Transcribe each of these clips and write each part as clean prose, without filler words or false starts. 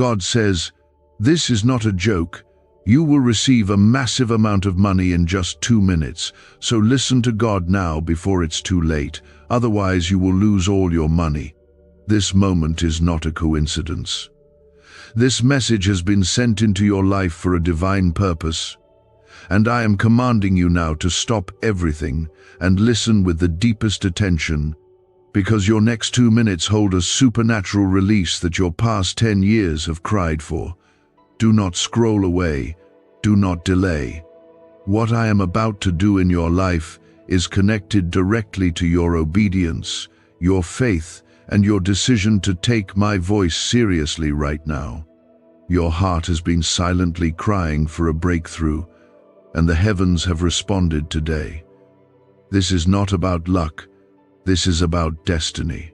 God says, "This is not a joke. You will receive a massive amount of money in just 2 minutes, so listen to God now before it's too late, otherwise you will lose all your money." This moment is not a coincidence. This message has been sent into your life for a divine purpose, and I am commanding you now to stop everything and listen with the deepest attention, because your next 2 minutes hold a supernatural release that your past 10 years have cried for. Do not scroll away. Do not delay. What I am about to do in your life is connected directly to your obedience, your faith, and your decision to take my voice seriously right now. Your heart has been silently crying for a breakthrough, and the heavens have responded today. This is not about luck. This is about destiny.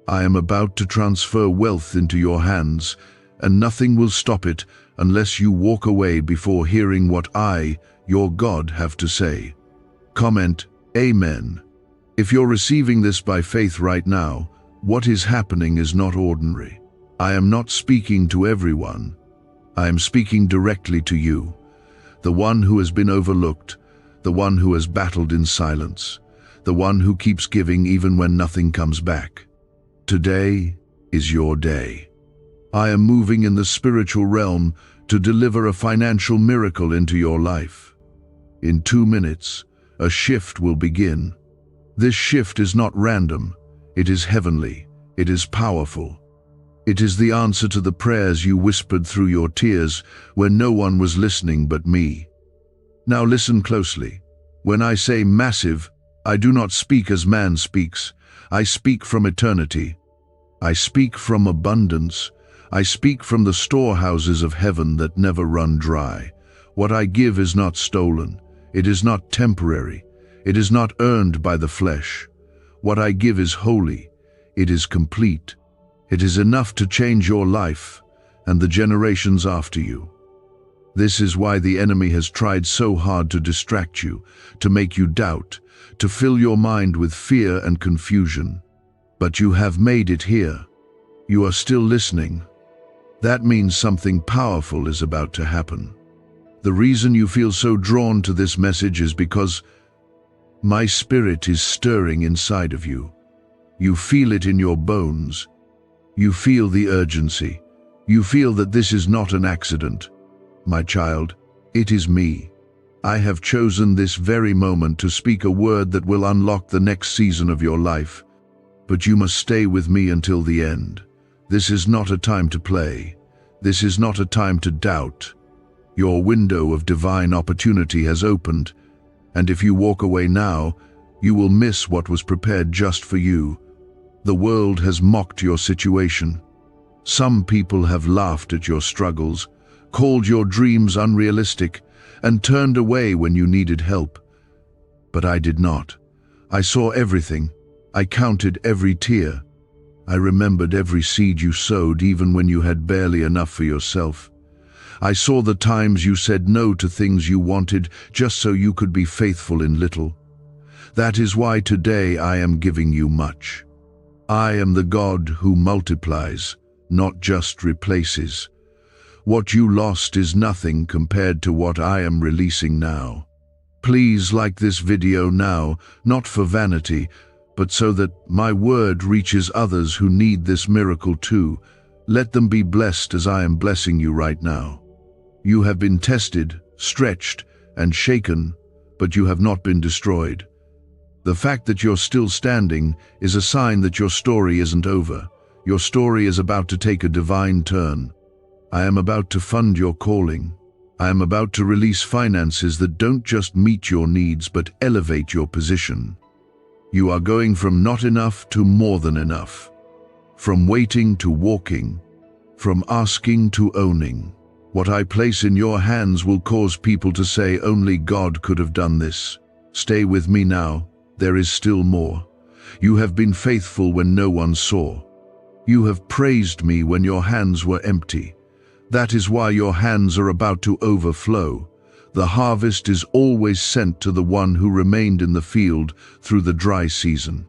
I am about to transfer wealth into your hands, and nothing will stop it unless you walk away before hearing what I, your God, have to say. Comment, Amen. If you're receiving this by faith right now, what is happening is not ordinary. I am not speaking to everyone. I am speaking directly to you, the one who has been overlooked, the one who has battled in silence, the one who keeps giving even when nothing comes back. Today is your day. I am moving in the spiritual realm to deliver a financial miracle into your life. In 2 minutes, a shift will begin. This shift is not random. It is heavenly. It is powerful. It is the answer to the prayers you whispered through your tears when no one was listening but me. Now listen closely. When I say massive, I do not speak as man speaks. I speak from eternity. I speak from abundance. I speak from the storehouses of heaven that never run dry. What I give is not stolen. It is not temporary. It is not earned by the flesh. What I give is holy. It is complete. It is enough to change your life and the generations after you. This is why the enemy has tried so hard to distract you, to make you doubt, to fill your mind with fear and confusion. But you have made it here. You are still listening. That means something powerful is about to happen. The reason you feel so drawn to this message is because my spirit is stirring inside of you. You feel it in your bones. You feel the urgency. You feel that this is not an accident. My child, it is me. I have chosen this very moment to speak a word that will unlock the next season of your life. But you must stay with me until the end. This is not a time to play. This is not a time to doubt. Your window of divine opportunity has opened, and if you walk away now, you will miss what was prepared just for you. The world has mocked your situation. Some people have laughed at your struggles, called your dreams unrealistic, and turned away when you needed help. But I did not. I saw everything. I counted every tear. I remembered every seed you sowed even when you had barely enough for yourself. I saw the times you said no to things you wanted just so you could be faithful in little. That is why today I am giving you much. I am the God who multiplies, not just replaces. What you lost is nothing compared to what I am releasing now. Please like this video now, not for vanity, but so that my word reaches others who need this miracle too. Let them be blessed as I am blessing you right now. You have been tested, stretched, and shaken, but you have not been destroyed. The fact that you're still standing is a sign that your story isn't over. Your story is about to take a divine turn. I am about to fund your calling. I am about to release finances that don't just meet your needs but elevate your position. You are going from not enough to more than enough. From waiting to walking. From asking to owning. What I place in your hands will cause people to say only God could have done this. Stay with me now. There is still more. You have been faithful when no one saw. You have praised me when your hands were empty. That is why your hands are about to overflow. The harvest is always sent to the one who remained in the field through the dry season.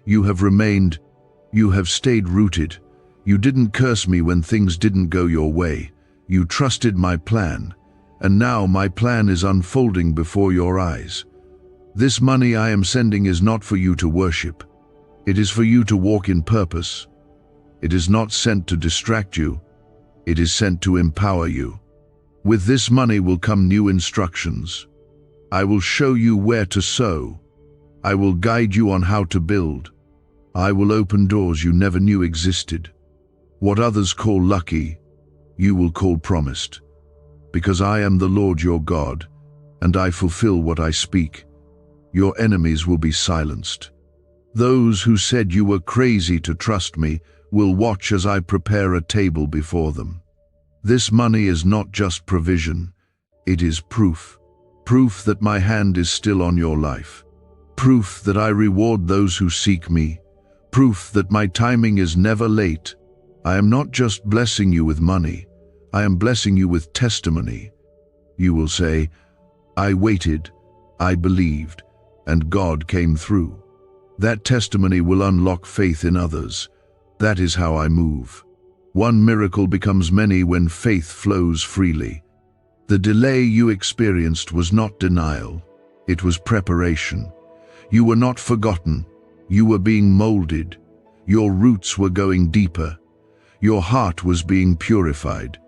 You have remained. You have stayed rooted. You didn't curse me when things didn't go your way. You trusted my plan, and now my plan is unfolding before your eyes. This money I am sending is not for you to worship. It is for you to walk in purpose. It is not sent to distract you. It is sent to empower you. With this money will come new instructions. I will show you where to sow. I will guide you on how to build. I will open doors you never knew existed. What others call lucky, you will call promised. Because I am the Lord your God, and I fulfill what I speak. Your enemies will be silenced. Those who said you were crazy to trust me will watch as I prepare a table before them. This money is not just provision, it is proof. Proof that my hand is still on your life. Proof that I reward those who seek me. Proof that my timing is never late. I am not just blessing you with money, I am blessing you with testimony. You will say, I waited, I believed, and God came through. That testimony will unlock faith in others. That is how I move. One miracle becomes many when faith flows freely. The delay you experienced was not denial, it was preparation. You were not forgotten, you were being molded. Your roots were going deeper. Your heart was being purified.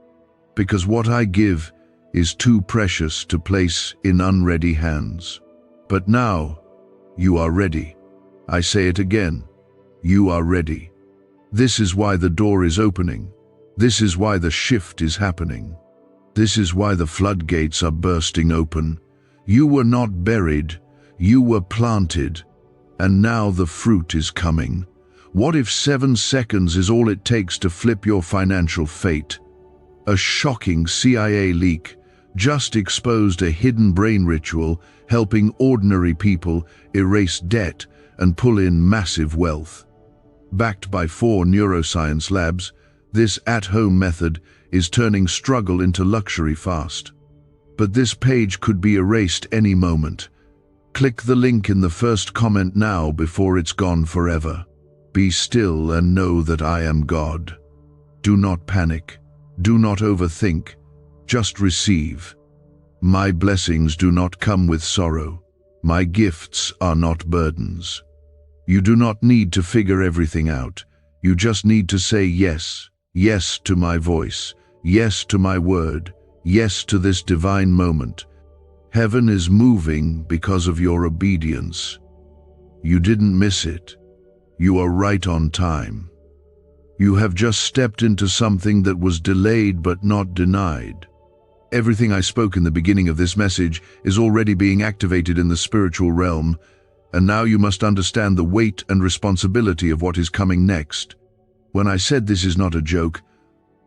Because what I give is too precious to place in unready hands. But now, you are ready. I say it again, you are ready. This is why the door is opening. This is why the shift is happening. This is why the floodgates are bursting open. You were not buried, you were planted, and now the fruit is coming. What if 7 seconds is all it takes to flip your financial fate? A shocking CIA leak just exposed a hidden brain ritual helping ordinary people erase debt and pull in massive wealth. Backed by 4 neuroscience labs, this at-home method is turning struggle into luxury fast. But this page could be erased any moment. Click the link in the first comment now before it's gone forever. Be still and know that I am God. Do not panic. Do not overthink. Just receive. My blessings do not come with sorrow. My gifts are not burdens. You do not need to figure everything out. You just need to say yes. Yes to my voice. Yes to my word. Yes to this divine moment. Heaven is moving because of your obedience. You didn't miss it. You are right on time. You have just stepped into something that was delayed but not denied. Everything I spoke in the beginning of this message is already being activated in the spiritual realm, and now you must understand the weight and responsibility of what is coming next. When I said this is not a joke,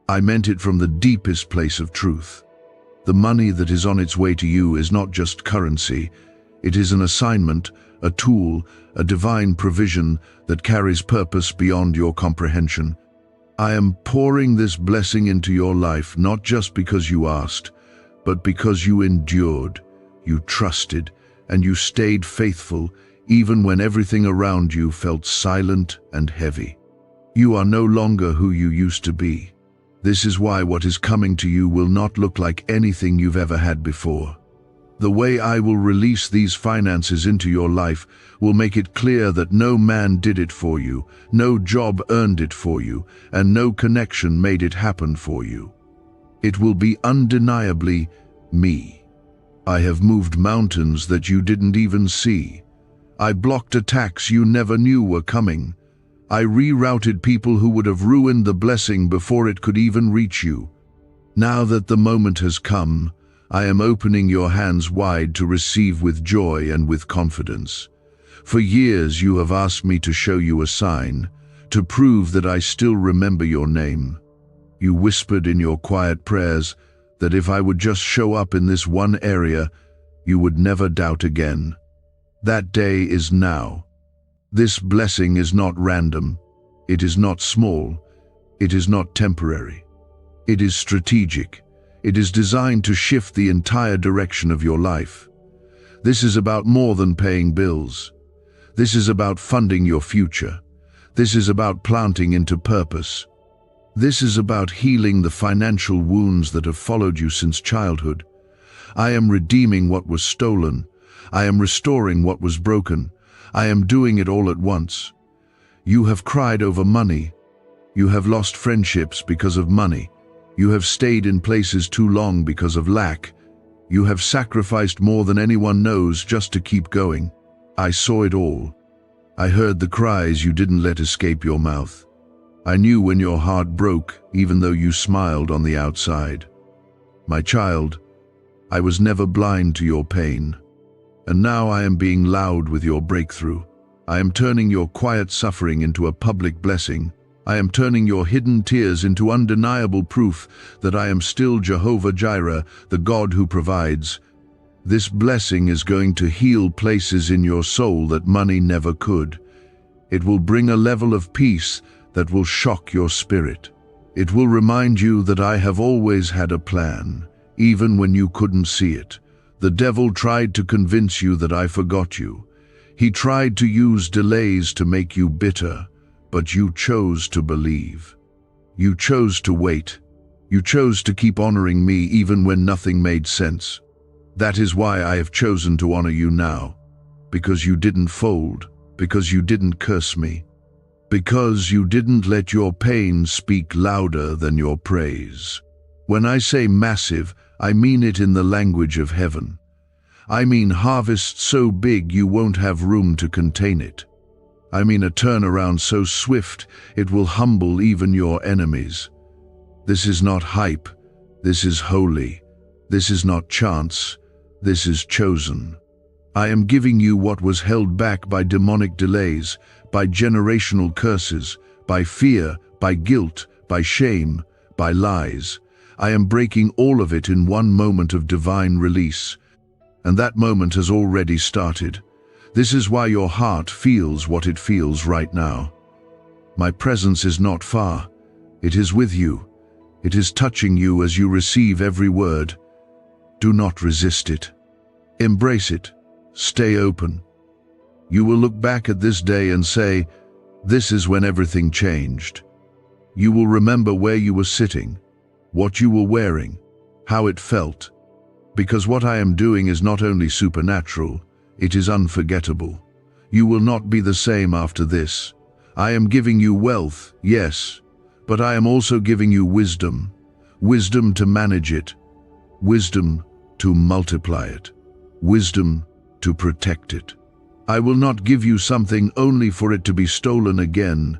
I meant it from the deepest place of truth. The money that is on its way to you is not just currency. It is an assignment, a tool, a divine provision that carries purpose beyond your comprehension. I am pouring this blessing into your life not just because you asked, but because you endured, you trusted, and you stayed faithful even when everything around you felt silent and heavy. You are no longer who you used to be. This is why what is coming to you will not look like anything you've ever had before. The way I will release these finances into your life will make it clear that no man did it for you, no job earned it for you, and no connection made it happen for you. It will be undeniably me. I have moved mountains that you didn't even see. I blocked attacks you never knew were coming. I rerouted people who would have ruined the blessing before it could even reach you. Now that the moment has come, I am opening your hands wide to receive with joy and with confidence. For years you have asked me to show you a sign, to prove that I still remember your name. You whispered in your quiet prayers that if I would just show up in this one area, you would never doubt again. That day is now. This blessing is not random. It is not small. It is not temporary. It is strategic. It is designed to shift the entire direction of your life. This is about more than paying bills. This is about funding your future. This is about planting into purpose. This is about healing the financial wounds that have followed you since childhood. I am redeeming what was stolen. I am restoring what was broken. I am doing it all at once. You have cried over money. You have lost friendships because of money. You have stayed in places too long because of lack. You have sacrificed more than anyone knows just to keep going. I saw it all. I heard the cries you didn't let escape your mouth. I knew when your heart broke, even though you smiled on the outside. My child, I was never blind to your pain. And now I am being loud with your breakthrough. I am turning your quiet suffering into a public blessing. I am turning your hidden tears into undeniable proof that I am still Jehovah Jireh, the God who provides. This blessing is going to heal places in your soul that money never could. It will bring a level of peace that will shock your spirit. It will remind you that I have always had a plan, even when you couldn't see it. The devil tried to convince you that I forgot you. He tried to use delays to make you bitter, but you chose to believe. You chose to wait. You chose to keep honoring me even when nothing made sense. That is why I have chosen to honor you now. Because you didn't fold. Because you didn't curse me. Because you didn't let your pain speak louder than your praise. When I say massive, I mean it in the language of heaven. I mean harvest so big you won't have room to contain it. I mean a turnaround so swift it will humble even your enemies. This is not hype. This is holy. This is not chance. This is chosen. I am giving you what was held back by demonic delays, by generational curses, by fear, by guilt, by shame, by lies. I am breaking all of it in one moment of divine release. And that moment has already started. This is why your heart feels what it feels right now. My presence is not far. It is with you. It is touching you as you receive every word. Do not resist it. Embrace it. Stay open. You will look back at this day and say, this is when everything changed. You will remember where you were sitting, what you were wearing, how it felt. Because what I am doing is not only supernatural, it is unforgettable. You will not be the same after this. I am giving you wealth, yes, but I am also giving you wisdom. Wisdom to manage it. Wisdom to multiply it. Wisdom to protect it. I will not give you something only for it to be stolen again.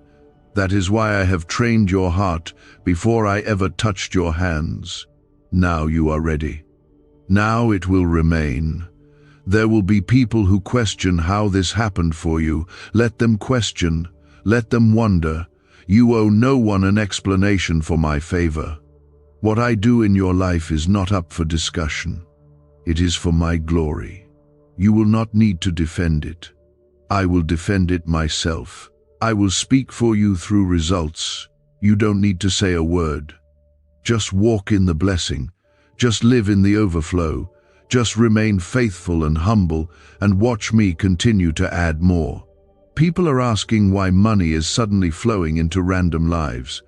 That is why I have trained your heart before I ever touched your hands. Now you are ready. Now it will remain. There will be people who question how this happened for you. Let them question. Let them wonder. You owe no one an explanation for my favor. What I do in your life is not up for discussion. It is for my glory. You will not need to defend it. I will defend it myself. I will speak for you through results. You don't need to say a word. Just walk in the blessing. Just live in the overflow. Just remain faithful and humble and watch me continue to add more. People are asking why money is suddenly flowing into random lives.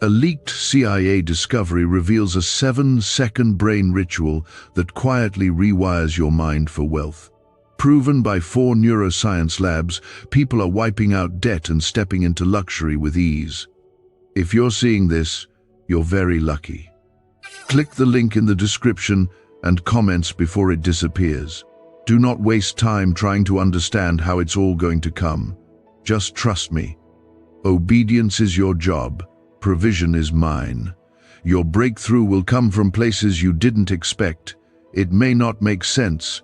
A leaked CIA discovery reveals a 7-second brain ritual that quietly rewires your mind for wealth. Proven by 4 neuroscience labs, people are wiping out debt and stepping into luxury with ease. If you're seeing this, you're very lucky. Click the link in the description and comments before it disappears. Do not waste time trying to understand how it's all going to come. Just trust me. Obedience is your job. Provision is mine. Your breakthrough will come from places you didn't expect. It may not make sense.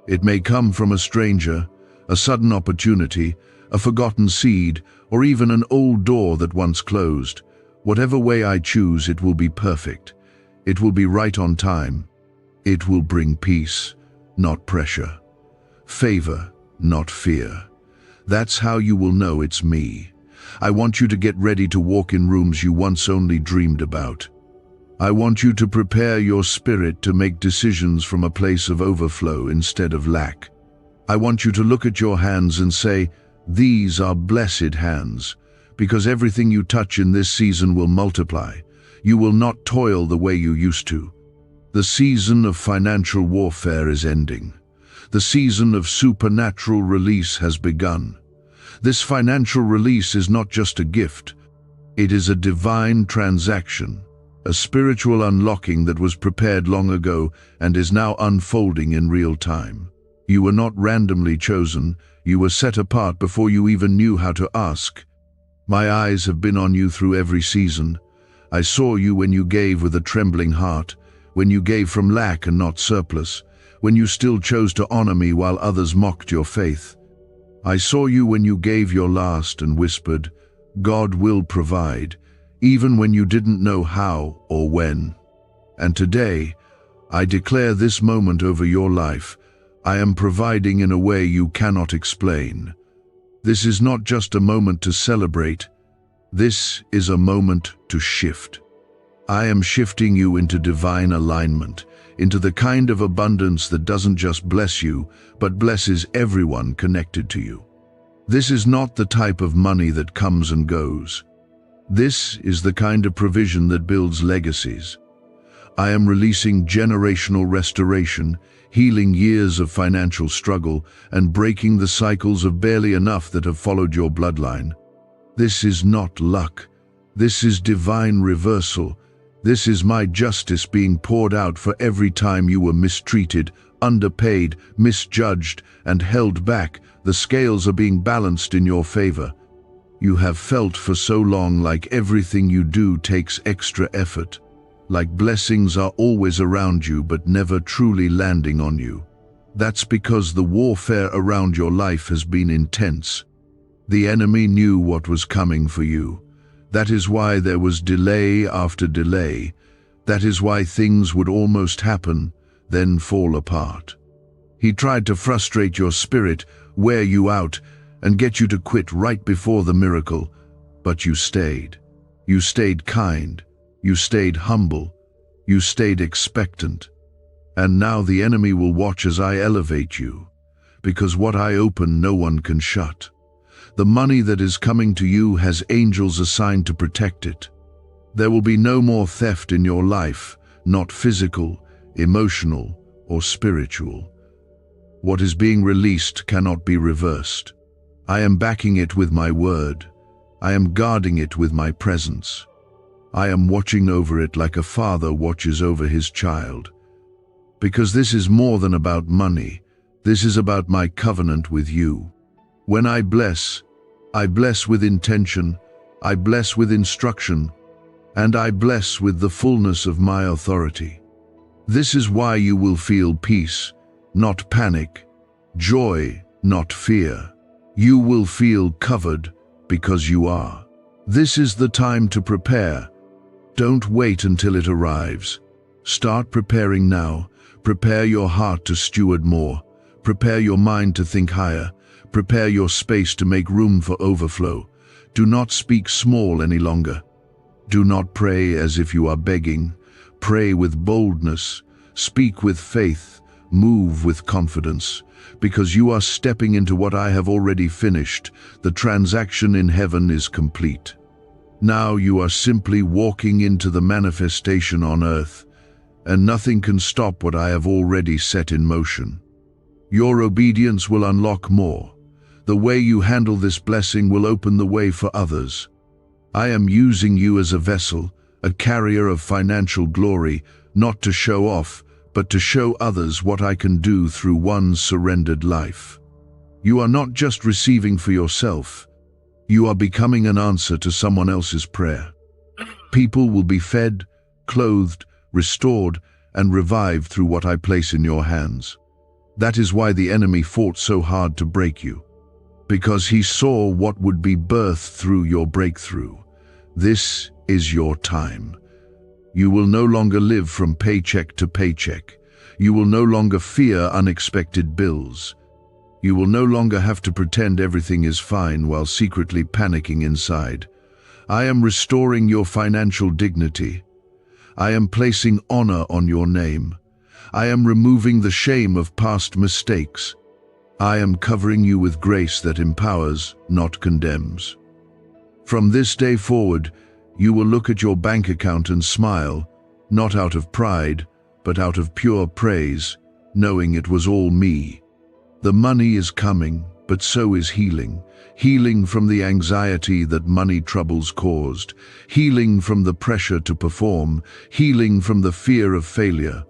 It may come from a stranger, a sudden opportunity, a forgotten seed, or even an old door that once closed. Whatever way I choose, it will be perfect. It will be right on time. It will bring peace, not pressure. Favor, not fear. That's how you will know it's me. I want you to get ready to walk in rooms you once only dreamed about. I want you to prepare your spirit to make decisions from a place of overflow instead of lack. I want you to look at your hands and say, these are blessed hands, because everything you touch in this season will multiply. You will not toil the way you used to. The season of financial warfare is ending. The season of supernatural release has begun. This financial release is not just a gift. It is a divine transaction, a spiritual unlocking that was prepared long ago and is now unfolding in real time. You were not randomly chosen. You were set apart before you even knew how to ask. My eyes have been on you through every season. I saw you when you gave with a trembling heart, when you gave from lack and not surplus, when you still chose to honor me while others mocked your faith. I saw you when you gave your last and whispered, "God will provide," even when you didn't know how or when. And today, I declare this moment over your life. I am providing in a way you cannot explain. This is not just a moment to celebrate. This is a moment to shift. I am shifting you into divine alignment, into the kind of abundance that doesn't just bless you, but blesses everyone connected to you. This is not the type of money that comes and goes. This is the kind of provision that builds legacies. I am releasing generational restoration, healing years of financial struggle, and breaking the cycles of barely enough that have followed your bloodline. This is not luck. This is divine reversal. This is my justice being poured out for every time you were mistreated, underpaid, misjudged, and held back. The scales are being balanced in your favor. You have felt for so long like everything you do takes extra effort, like blessings are always around you but never truly landing on you. That's because the warfare around your life has been intense. The enemy knew what was coming for you. That is why there was delay after delay. That is why things would almost happen, then fall apart. He tried to frustrate your spirit, wear you out, and get you to quit right before the miracle. But you stayed. You stayed kind. You stayed humble. You stayed expectant. And now the enemy will watch as I elevate you, because what I open no one can shut. The money that is coming to you has angels assigned to protect it. There will be no more theft in your life, not physical, emotional, or spiritual. What is being released cannot be reversed. I am backing it with my word. I am guarding it with my presence. I am watching over it like a father watches over his child. Because this is more than about money. This is about my covenant with you. When I bless with intention, I bless with instruction, and I bless with the fullness of my authority. This is why you will feel peace, not panic, joy, not fear. You will feel covered because you are. This is the time to prepare. Don't wait until it arrives. Start preparing now. Prepare your heart to steward more. Prepare your mind to think higher. Prepare your space to make room for overflow. Do not speak small any longer. Do not pray as if you are begging. Pray with boldness. Speak with faith. Move with confidence. Because you are stepping into what I have already finished. The transaction in heaven is complete. Now you are simply walking into the manifestation on earth, and nothing can stop what I have already set in motion. Your obedience will unlock more. The way you handle this blessing will open the way for others. I am using you as a vessel, a carrier of financial glory, not to show off, but to show others what I can do through one surrendered life. You are not just receiving for yourself. You are becoming an answer to someone else's prayer. People will be fed, clothed, restored, and revived through what I place in your hands. That is why the enemy fought so hard to break you, because he saw what would be birthed through your breakthrough. This is your time. You will no longer live from paycheck to paycheck. You will no longer fear unexpected bills. You will no longer have to pretend everything is fine while secretly panicking inside. I am restoring your financial dignity. I am placing honor on your name. I am removing the shame of past mistakes. I am covering you with grace that empowers, not condemns. From this day forward, you will look at your bank account and smile, not out of pride, but out of pure praise, knowing it was all me. The money is coming, but so is healing. Healing from the anxiety that money troubles caused. Healing from the pressure to perform. Healing from the fear of failure.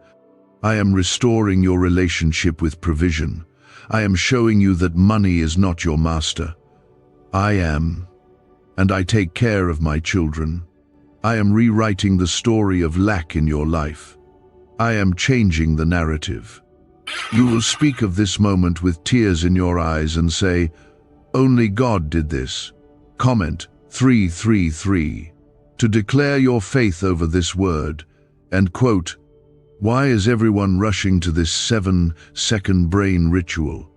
I am restoring your relationship with provision. I am showing you that money is not your master. I am, and I take care of my children. I am rewriting the story of lack in your life. I am changing the narrative. You will speak of this moment with tears in your eyes and say, "Only God did this." Comment 333 to declare your faith over this word, and quote, "Why is everyone rushing to this 7-second brain ritual?"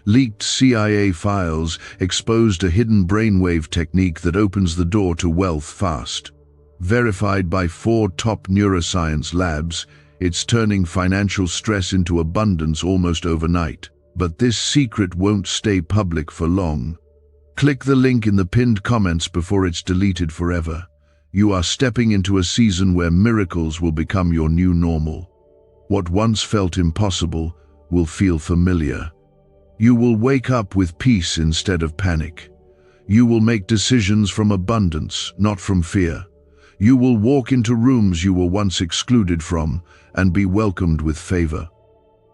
Leaked CIA files exposed a hidden brainwave technique that opens the door to wealth fast. Verified by 4 top neuroscience labs, it's turning financial stress into abundance almost overnight. But this secret won't stay public for long. Click the link in the pinned comments before it's deleted forever. You are stepping into a season where miracles will become your new normal. What once felt impossible will feel familiar. You will wake up with peace instead of panic. You will make decisions from abundance, not from fear. You will walk into rooms you were once excluded from and be welcomed with favor.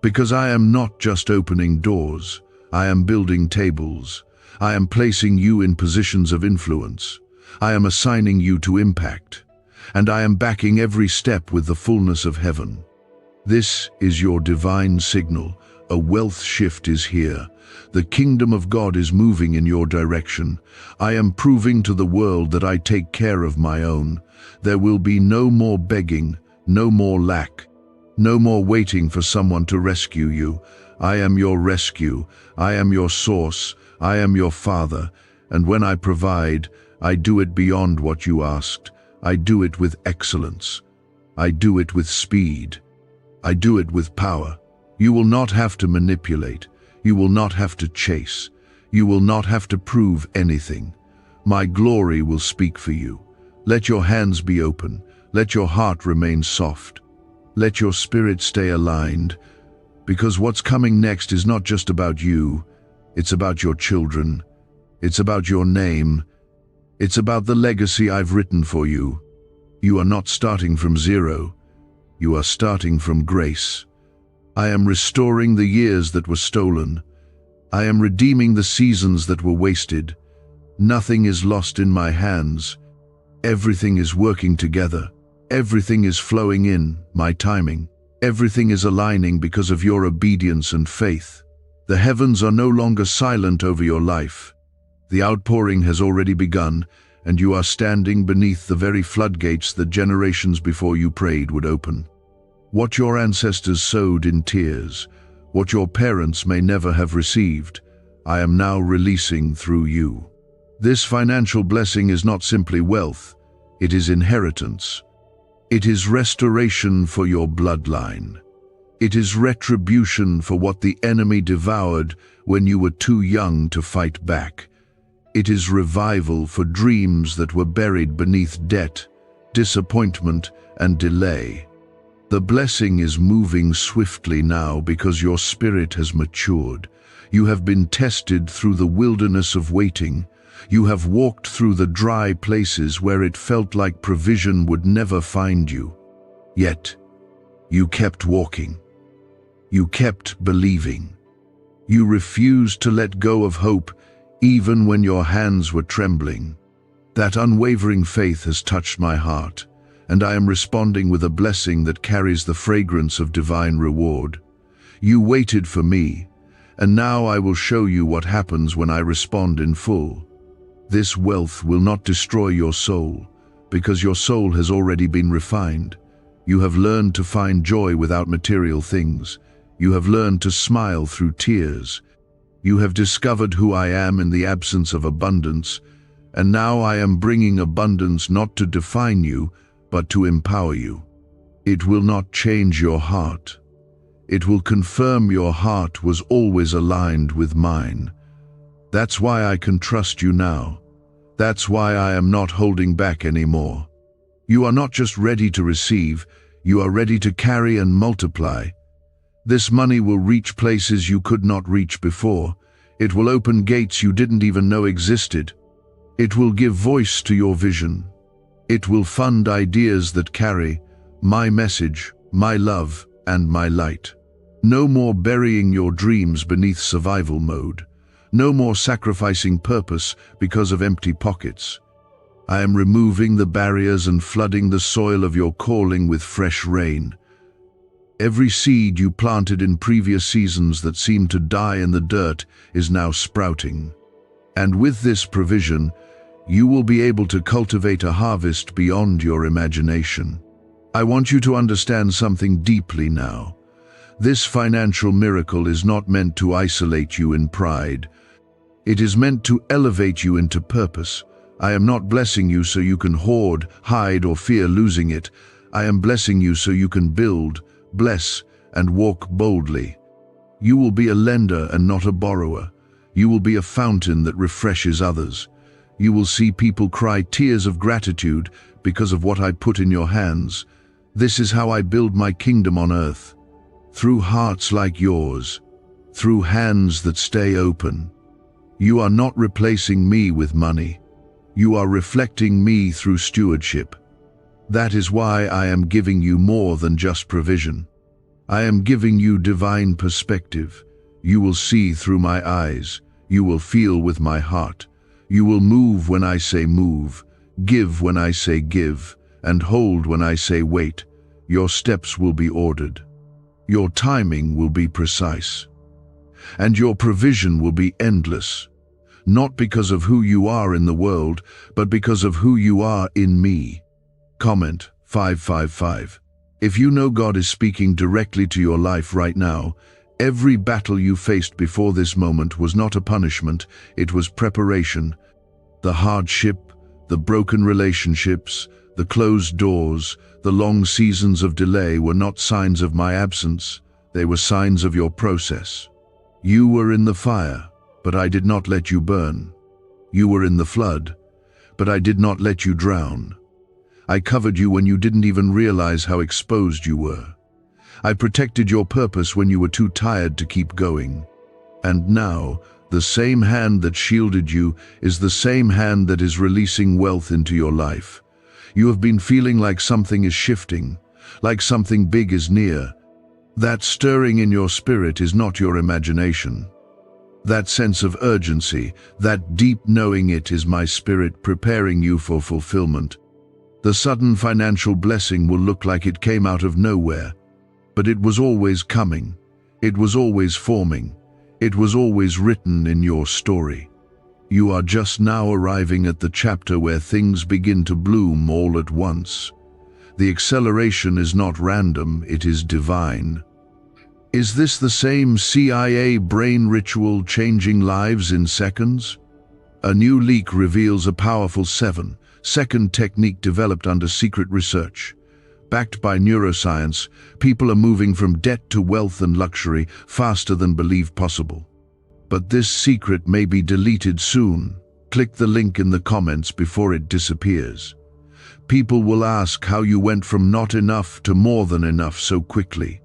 Because I am not just opening doors, I am building tables. I am placing you in positions of influence. I am assigning you to impact. And I am backing every step with the fullness of heaven. This is your divine signal. A wealth shift is here. The kingdom of God is moving in your direction. I am proving to the world that I take care of my own. There will be no more begging, no more lack, no more waiting for someone to rescue you. I am your rescue. I am your source. I am your Father. And when I provide, I do it beyond what you asked. I do it with excellence. I do it with speed. I do it with power. You will not have to manipulate. You will not have to chase. You will not have to prove anything. My glory will speak for you. Let your hands be open. Let your heart remain soft. Let your spirit stay aligned, because what's coming next is not just about you. It's about your children. It's about your name. It's about the legacy I've written for you. You are not starting from zero. You are starting from grace. I am restoring the years that were stolen. I am redeeming the seasons that were wasted. Nothing is lost in my hands. Everything is working together. Everything is flowing in, my timing. Everything is aligning because of your obedience and faith. The heavens are no longer silent over your life. The outpouring has already begun, and you are standing beneath the very floodgates that generations before you prayed would open. What your ancestors sowed in tears, what your parents may never have received, I am now releasing through you. This financial blessing is not simply wealth, it is inheritance. It is restoration for your bloodline. It is retribution for what the enemy devoured when you were too young to fight back. It is revival for dreams that were buried beneath debt, disappointment, and delay. The blessing is moving swiftly now because your spirit has matured. You have been tested through the wilderness of waiting. You have walked through the dry places where it felt like provision would never find you. Yet, you kept walking. You kept believing. You refused to let go of hope even when your hands were trembling. That unwavering faith has touched my heart, and I am responding with a blessing that carries the fragrance of divine reward. You waited for me, and now I will show you what happens when I respond in full. This wealth will not destroy your soul, because your soul has already been refined. You have learned to find joy without material things. You have learned to smile through tears. You have discovered who I am in the absence of abundance, and now I am bringing abundance not to define you, but to empower you. It will not change your heart. It will confirm your heart was always aligned with mine. That's why I can trust you now. That's why I am not holding back anymore. You are not just ready to receive, you are ready to carry and multiply. This money will reach places you could not reach before. It will open gates you didn't even know existed. It will give voice to your vision. It will fund ideas that carry my message, my love, and my light. No more burying your dreams beneath survival mode. No more sacrificing purpose because of empty pockets. I am removing the barriers and flooding the soil of your calling with fresh rain. Every seed you planted in previous seasons that seemed to die in the dirt is now sprouting. And with this provision, you will be able to cultivate a harvest beyond your imagination. I want you to understand something deeply now. This financial miracle is not meant to isolate you in pride. It is meant to elevate you into purpose. I am not blessing you so you can hoard, hide, or fear losing it. I am blessing you so you can build, bless, and walk boldly. You will be a lender and not a borrower. You will be a fountain that refreshes others. You will see people cry tears of gratitude because of what I put in your hands. This is how I build my kingdom on earth. Through hearts like yours, through hands that stay open. You are not replacing me with money. You are reflecting me through stewardship. That is why I am giving you more than just provision. I am giving you divine perspective. You will see through my eyes. You will feel with my heart. You will move when I say move, give when I say give, and hold when I say wait. Your steps will be ordered. Your timing will be precise. And your provision will be endless. Not because of who you are in the world, but because of who you are in me. Comment 555. If you know God is speaking directly to your life right now, every battle you faced before this moment was not a punishment, it was preparation. The hardship, the broken relationships, the closed doors, the long seasons of delay were not signs of my absence, they were signs of your process. You were in the fire, but I did not let you burn. You were in the flood, but I did not let you drown. I covered you when you didn't even realize how exposed you were. I protected your purpose when you were too tired to keep going. And now, the same hand that shielded you is the same hand that is releasing wealth into your life. You have been feeling like something is shifting, like something big is near. That stirring in your spirit is not your imagination. That sense of urgency, that deep knowing, it is my spirit preparing you for fulfillment. The sudden financial blessing will look like it came out of nowhere, but it was always coming. It was always forming. It was always written in your story. You are just now arriving at the chapter where things begin to bloom all at once. The acceleration is not random, it is divine. Is this the same CIA brain ritual changing lives in seconds? A new leak reveals a powerful 7-second technique developed under secret research. Backed by neuroscience, people are moving from debt to wealth and luxury faster than believed possible. But this secret may be deleted soon. Click the link in the comments before it disappears. People will ask how you went from not enough to more than enough so quickly.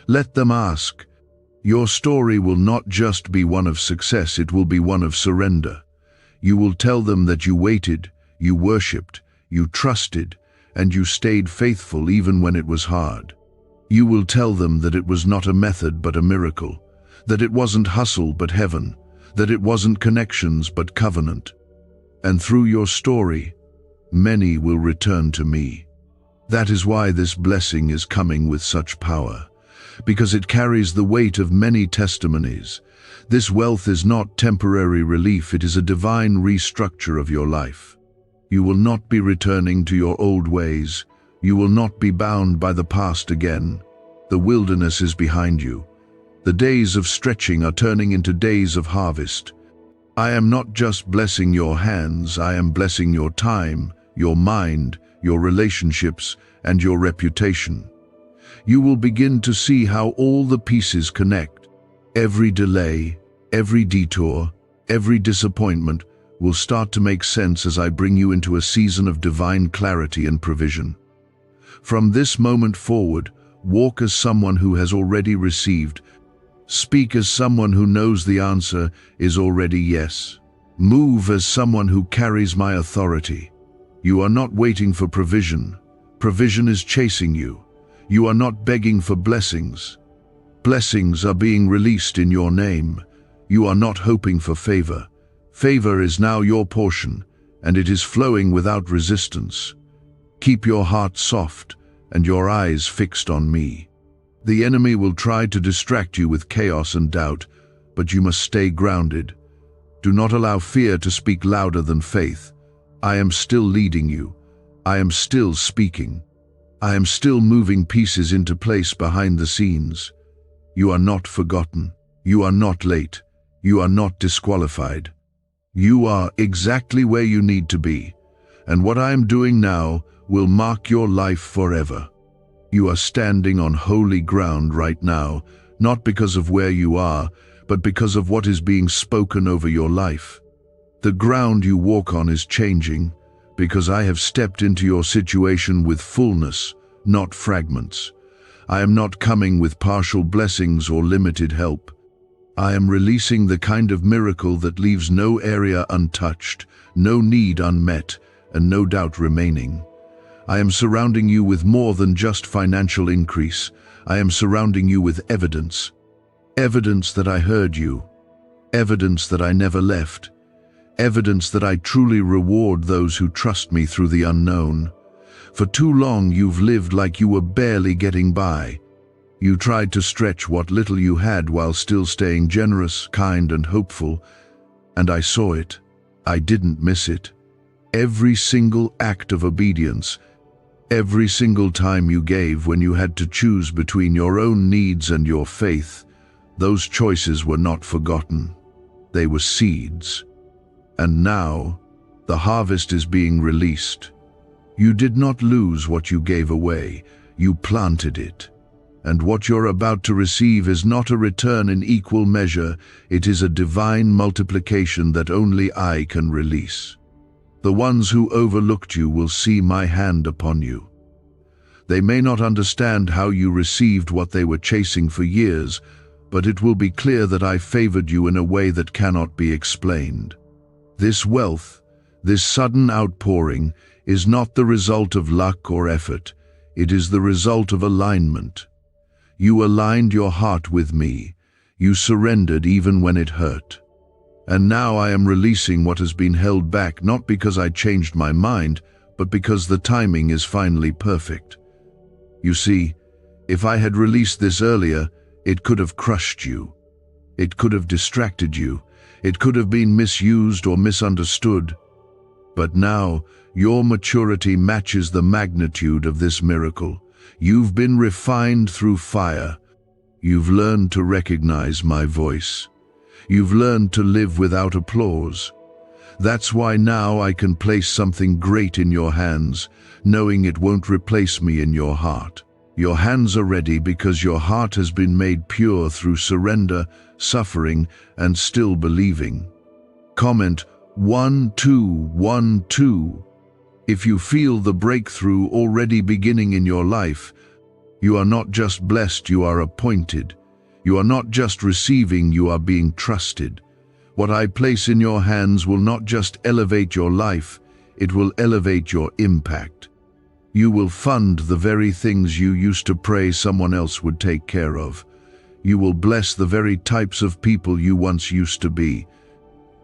Let them ask. Your story will not just be one of success, it will be one of surrender. You will tell them that you waited, you worshipped, you trusted, and you stayed faithful even when it was hard. You will tell them that it was not a method but a miracle, that it wasn't hustle but heaven, that it wasn't connections but covenant. And through your story, many will return to me. That is why this blessing is coming with such power, because it carries the weight of many testimonies. This wealth is not temporary relief, it is a divine restructure of your life. You will not be returning to your old ways. You will not be bound by the past again. The wilderness is behind you. The days of stretching are turning into days of harvest. I am not just blessing your hands, I am blessing your time, your mind, your relationships, and your reputation. You will begin to see how all the pieces connect. Every delay, every detour, every disappointment will start to make sense as I bring you into a season of divine clarity and provision. From this moment forward, walk as someone who has already received. Speak as someone who knows the answer is already yes. Move as someone who carries my authority. You are not waiting for provision. Provision is chasing you. You are not begging for blessings. Blessings are being released in your name. You are not hoping for favor. Favor is now your portion, and it is flowing without resistance. Keep your heart soft and your eyes fixed on me. The enemy will try to distract you with chaos and doubt, but you must stay grounded. Do not allow fear to speak louder than faith. I am still leading you. I am still speaking. I am still moving pieces into place behind the scenes. You are not forgotten. You are not late. You are not disqualified. You are exactly where you need to be, and what I am doing now will mark your life forever. You are standing on holy ground right now, not because of where you are, but because of what is being spoken over your life. The ground you walk on is changing, because I have stepped into your situation with fullness, not fragments. I am not coming with partial blessings or limited help. I am releasing the kind of miracle that leaves no area untouched, no need unmet, and no doubt remaining. I am surrounding you with more than just financial increase. I am surrounding you with evidence. Evidence that I heard you. Evidence that I never left. Evidence that I truly reward those who trust me through the unknown. For too long you've lived like you were barely getting by. You tried to stretch what little you had while still staying generous, kind, and hopeful. And I saw it. I didn't miss it. Every single act of obedience, every single time you gave when you had to choose between your own needs and your faith, those choices were not forgotten. They were seeds. And now, the harvest is being released. You did not lose what you gave away. You planted it. And what you're about to receive is not a return in equal measure, it is a divine multiplication that only I can release. The ones who overlooked you will see my hand upon you. They may not understand how you received what they were chasing for years, but it will be clear that I favored you in a way that cannot be explained. This wealth, this sudden outpouring, is not the result of luck or effort. It is the result of alignment. You aligned your heart with me. You surrendered even when it hurt. And now I am releasing what has been held back, not because I changed my mind, but because the timing is finally perfect. You see, if I had released this earlier, it could have crushed you. It could have distracted you. It could have been misused or misunderstood. But now, your maturity matches the magnitude of this miracle. You've been refined through fire. You've learned to recognize my voice. You've learned to live without applause. That's why now I can place something great in your hands, knowing it won't replace me in your heart. Your hands are ready because your heart has been made pure through surrender, suffering, and still believing. Comment 1212. If you feel the breakthrough already beginning in your life, you are not just blessed, you are appointed. You are not just receiving, you are being trusted. What I place in your hands will not just elevate your life, it will elevate your impact. You will fund the very things you used to pray someone else would take care of. You will bless the very types of people you once used to be.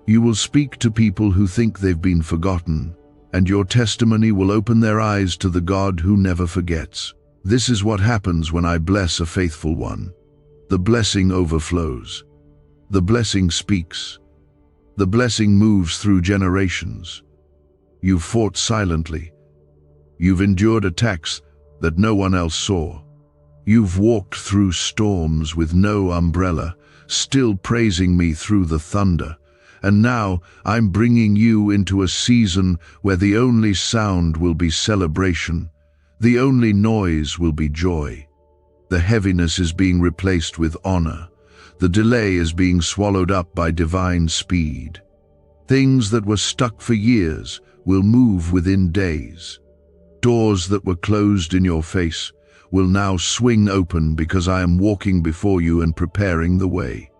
You will speak to people who think they've been forgotten, and your testimony will open their eyes to the God who never forgets. This is what happens when I bless a faithful one. The blessing overflows. The blessing speaks. The blessing moves through generations. You've fought silently. You've endured attacks that no one else saw. You've walked through storms with no umbrella, still praising me through the thunder. And now I'm bringing you into a season where the only sound will be celebration. The only noise will be joy. The heaviness is being replaced with honor. The delay is being swallowed up by divine speed. Things that were stuck for years will move within days. Doors that were closed in your face will now swing open because I am walking before you and preparing the way.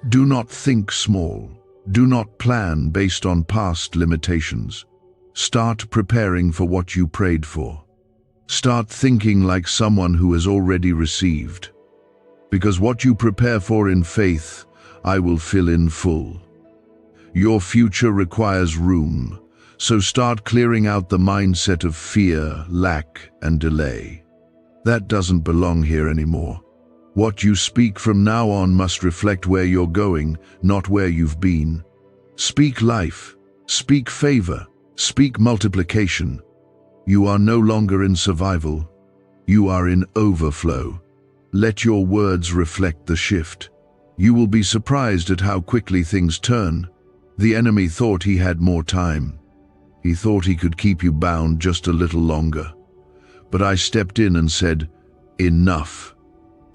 Do not think small. Do not plan based on past limitations. Start preparing for what you prayed for. Start thinking like someone who has already received. Because what you prepare for in faith, I will fill in full. Your future requires room, so start clearing out the mindset of fear, lack, and delay. That doesn't belong here anymore. What you speak from now on must reflect where you're going, not where you've been. Speak life, speak favor, speak multiplication. You are no longer in survival. You are in overflow. Let your words reflect the shift. You will be surprised at how quickly things turn. The enemy thought he had more time. He thought he could keep you bound just a little longer. But I stepped in and said, "Enough."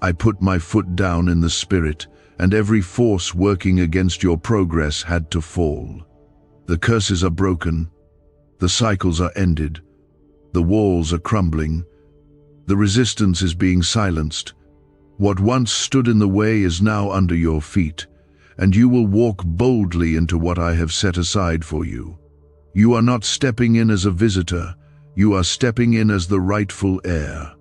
I put my foot down in the spirit, and every force working against your progress had to fall. The curses are broken. The cycles are ended. The walls are crumbling. The resistance is being silenced. What once stood in the way is now under your feet, and you will walk boldly into what I have set aside for you. You are not stepping in as a visitor. You are stepping in as the rightful heir.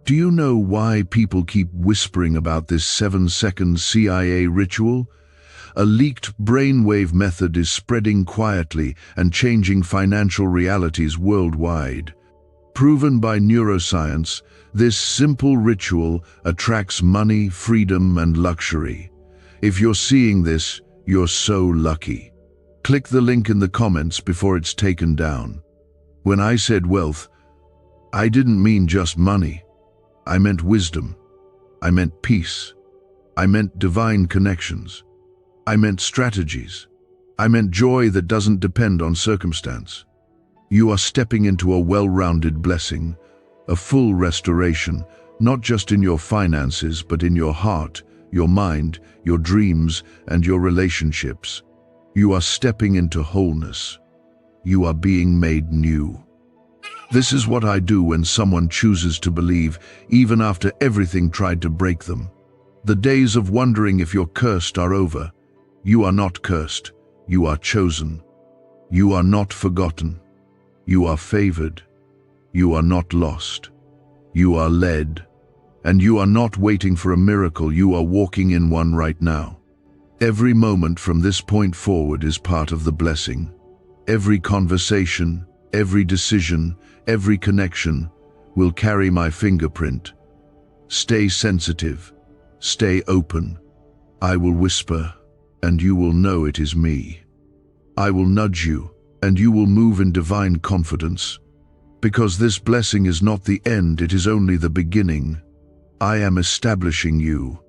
Do you know why people keep whispering about this 7-second CIA ritual? A leaked brainwave method is spreading quietly and changing financial realities worldwide. Proven by neuroscience, this simple ritual attracts money, freedom, and luxury. If you're seeing this, you're so lucky. Click the link in the comments before it's taken down. When I said wealth, I didn't mean just money. I meant wisdom. I meant peace. I meant divine connections. I meant strategies. I meant joy that doesn't depend on circumstance. You are stepping into a well-rounded blessing, a full restoration, not just in your finances, but in your heart, your mind, your dreams, and your relationships. You are stepping into wholeness. You are being made new. This is what I do when someone chooses to believe, even after everything tried to break them. The days of wondering if you're cursed are over. You are not cursed. You are chosen. You are not forgotten. You are favored. You are not lost. You are led. And you are not waiting for a miracle. You are walking in one right now. Every moment from this point forward is part of the blessing. Every conversation, every decision, every connection will carry my fingerprint. Stay sensitive. Stay open. I will whisper, and you will know it is me. I will nudge you, and you will move in divine confidence. Because this blessing is not the end, it is only the beginning. I am establishing you.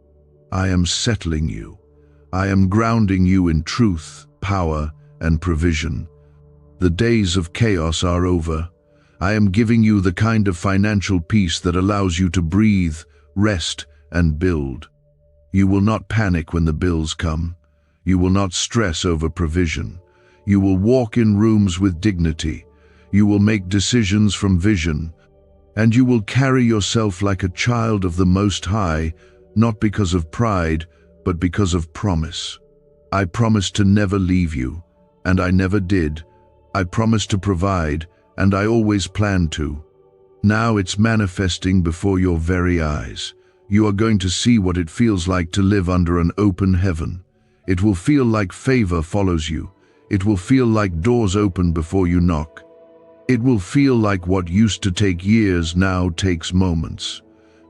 I am settling you. I am grounding you in truth, power, and provision. The days of chaos are over. I am giving you the kind of financial peace that allows you to breathe, rest, and build. You will not panic when the bills come. You will not stress over provision. You will walk in rooms with dignity. You will make decisions from vision. And you will carry yourself like a child of the Most High, not because of pride, but because of promise. I promised to never leave you, and I never did. I promised to provide, and I always planned to. Now it's manifesting before your very eyes. You are going to see what it feels like to live under an open heaven. It will feel like favor follows you. It will feel like doors open before you knock. It will feel like what used to take years now takes moments.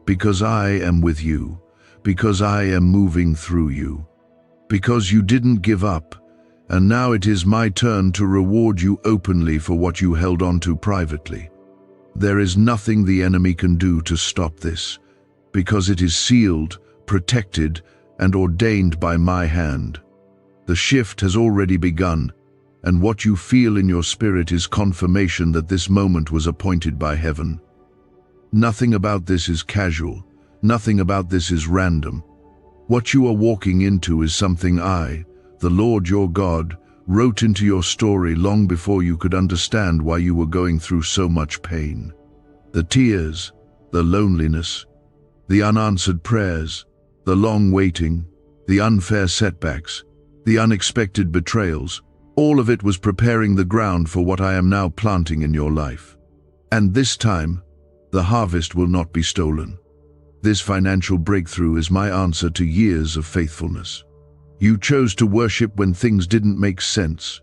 Because I am with you. Because I am moving through you. Because you didn't give up. And now it is my turn to reward you openly for what you held on to privately. There is nothing the enemy can do to stop this, because it is sealed, protected, and ordained by my hand. The shift has already begun, and what you feel in your spirit is confirmation that this moment was appointed by heaven. Nothing about this is casual. Nothing about this is random. What you are walking into is something I, the Lord your God, wrote into your story long before you could understand why you were going through so much pain. The tears, the loneliness, the unanswered prayers, the long waiting, the unfair setbacks, the unexpected betrayals, all of it was preparing the ground for what I am now planting in your life. And this time, the harvest will not be stolen. This financial breakthrough is my answer to years of faithfulness. You chose to worship when things didn't make sense.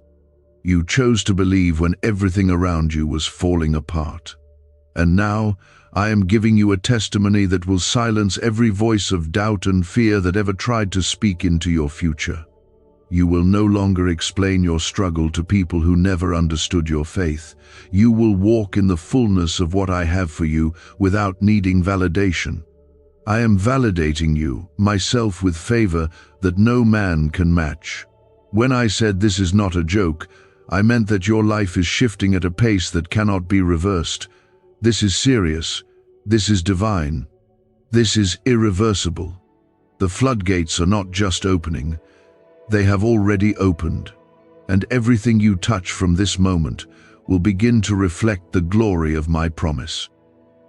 You chose to believe when everything around you was falling apart. And now, I am giving you a testimony that will silence every voice of doubt and fear that ever tried to speak into your future. You will no longer explain your struggle to people who never understood your faith. You will walk in the fullness of what I have for you without needing validation. I am validating you, myself, with favor that no man can match. When I said this is not a joke, I meant that your life is shifting at a pace that cannot be reversed. This is serious. This is divine. This is irreversible. The floodgates are not just opening. They have already opened, and everything you touch from this moment will begin to reflect the glory of my promise.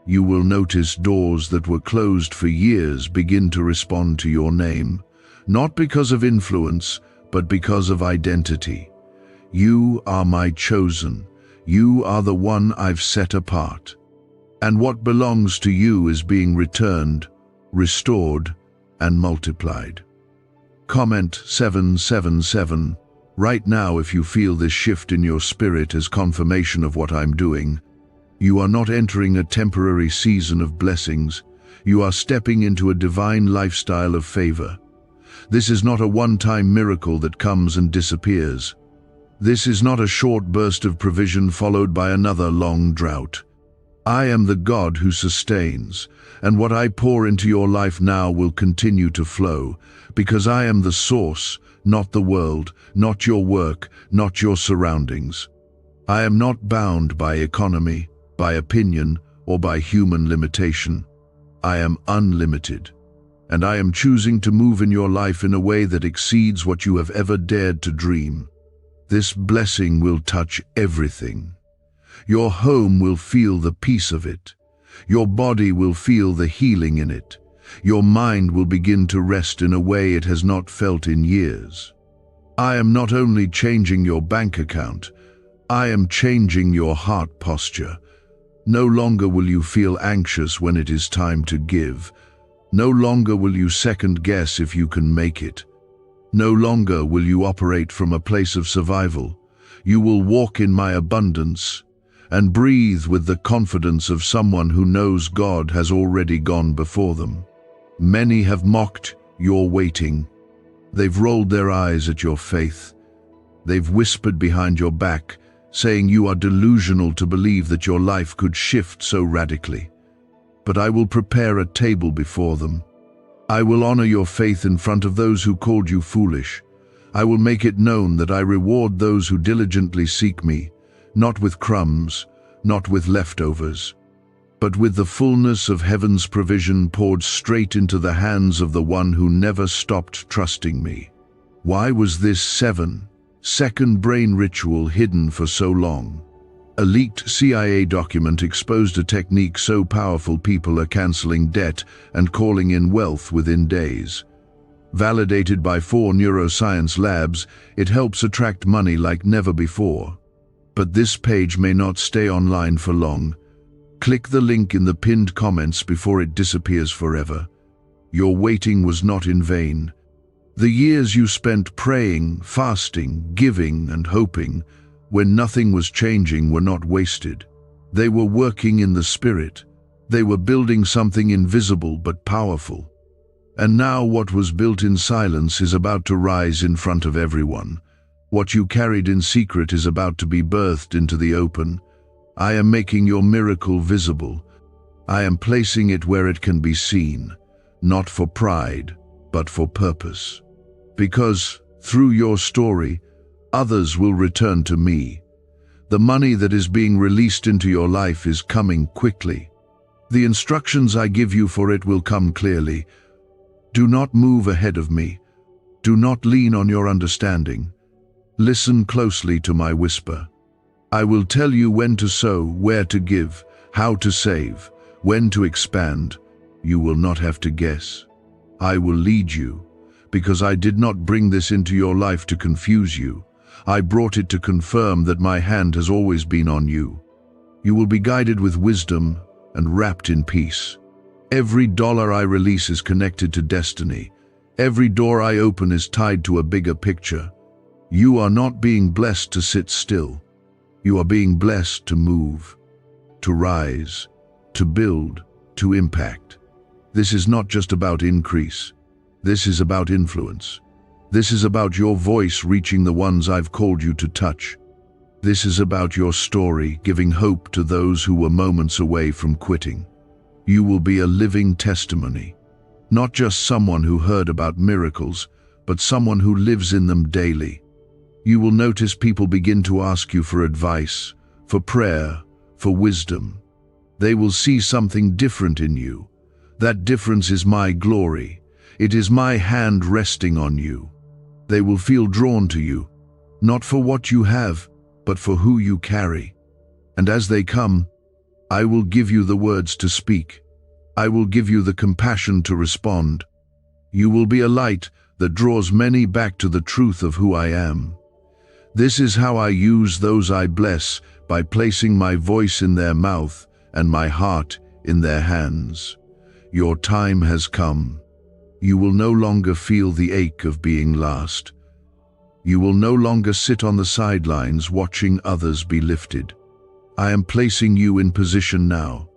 You will notice doors that were closed for years begin to respond to your name, not because of influence, but because of identity. You are my chosen. You are the one I've set apart. And what belongs to you is being returned, restored, and multiplied. Comment 777 right now if you feel this shift in your spirit as confirmation of what I'm doing. You are not entering a temporary season of blessings. You are stepping into a divine lifestyle of favor. This is not a one-time miracle that comes and disappears. This is not a short burst of provision followed by another long drought. I am the God who sustains, and what I pour into your life now will continue to flow, because I am the source, not the world, not your work, not your surroundings. I am not bound by economy, by opinion, or by human limitation. I am unlimited, and I am choosing to move in your life in a way that exceeds what you have ever dared to dream. This blessing will touch everything. Your home will feel the peace of it. Your body will feel the healing in it. Your mind will begin to rest in a way it has not felt in years. I am not only changing your bank account, I am changing your heart posture. No longer will you feel anxious when it is time to give. No longer will you second guess if you can make it. No longer will you operate from a place of survival. You will walk in my abundance and breathe with the confidence of someone who knows God has already gone before them. Many have mocked your waiting. They've rolled their eyes at your faith. They've whispered behind your back, saying you are delusional to believe that your life could shift so radically. But I will prepare a table before them. I will honor your faith in front of those who called you foolish. I will make it known that I reward those who diligently seek me, not with crumbs, not with leftovers, but with the fullness of heaven's provision poured straight into the hands of the one who never stopped trusting me. Why was this 7-second brain ritual hidden for so long? A leaked CIA document exposed a technique so powerful people are canceling debt and calling in wealth within days. Validated by 4 neuroscience labs, it helps attract money like never before. But this page may not stay online for long. Click the link in the pinned comments before it disappears forever. Your waiting was not in vain. The years you spent praying, fasting, giving, and hoping, when nothing was changing, were not wasted. They were working in the Spirit. They were building something invisible but powerful. And now what was built in silence is about to rise in front of everyone. What you carried in secret is about to be birthed into the open. I am making your miracle visible. I am placing it where it can be seen, not for pride, but for purpose. Because, through your story, others will return to me. The money that is being released into your life is coming quickly. The instructions I give you for it will come clearly. Do not move ahead of me. Do not lean on your understanding. Listen closely to my whisper. I will tell you when to sow, where to give, how to save, when to expand. You will not have to guess. I will lead you, because I did not bring this into your life to confuse you. I brought it to confirm that my hand has always been on you. You will be guided with wisdom and wrapped in peace. Every dollar I release is connected to destiny. Every door I open is tied to a bigger picture. You are not being blessed to sit still. You are being blessed to move, to rise, to build, to impact. This is not just about increase. This is about influence. This is about your voice reaching the ones I've called you to touch. This is about your story giving hope to those who were moments away from quitting. You will be a living testimony, not just someone who heard about miracles, but someone who lives in them daily. You will notice people begin to ask you for advice, for prayer, for wisdom. They will see something different in you. That difference is my glory. It is my hand resting on you. They will feel drawn to you, not for what you have, but for who you carry. And as they come, I will give you the words to speak. I will give you the compassion to respond. You will be a light that draws many back to the truth of who I am. This is how I use those I bless, by placing my voice in their mouth and my heart in their hands. Your time has come. You will no longer feel the ache of being last. You will no longer sit on the sidelines watching others be lifted. I am placing you in position now.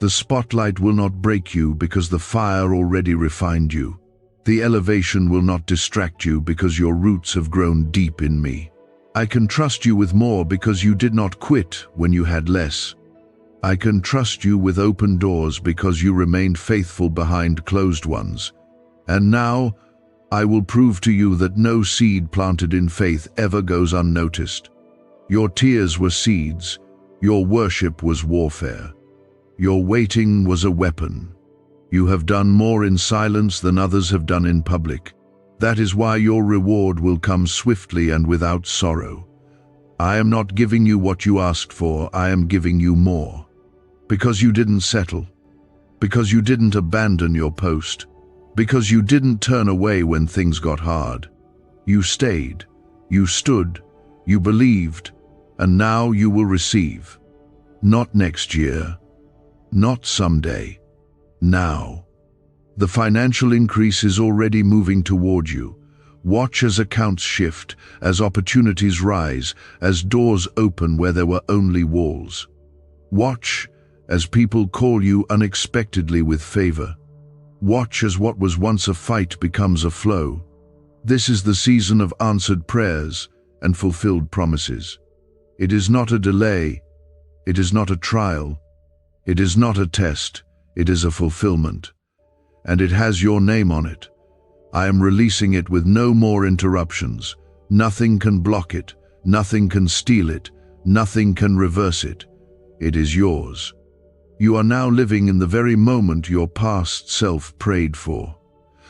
The spotlight will not break you because the fire already refined you. The elevation will not distract you because your roots have grown deep in me. I can trust you with more because you did not quit when you had less. I can trust you with open doors because you remained faithful behind closed ones. And now, I will prove to you that no seed planted in faith ever goes unnoticed. Your tears were seeds. Your worship was warfare. Your waiting was a weapon. You have done more in silence than others have done in public. That is why your reward will come swiftly and without sorrow. I am not giving you what you asked for, I am giving you more. Because you didn't settle. Because you didn't abandon your post. Because you didn't turn away when things got hard. You stayed. You stood. You believed. And now you will receive. Not next year. Not someday. Now. The financial increase is already moving toward you. Watch as accounts shift, as opportunities rise, as doors open where there were only walls. Watch as people call you unexpectedly with favor. Watch as what was once a fight becomes a flow. This is the season of answered prayers and fulfilled promises. It is not a delay. It is not a trial. It is not a test. It is a fulfillment. And it has your name on it. I am releasing it with no more interruptions. Nothing can block it. Nothing can steal it. Nothing can reverse it. It is yours. You are now living in the very moment your past self prayed for.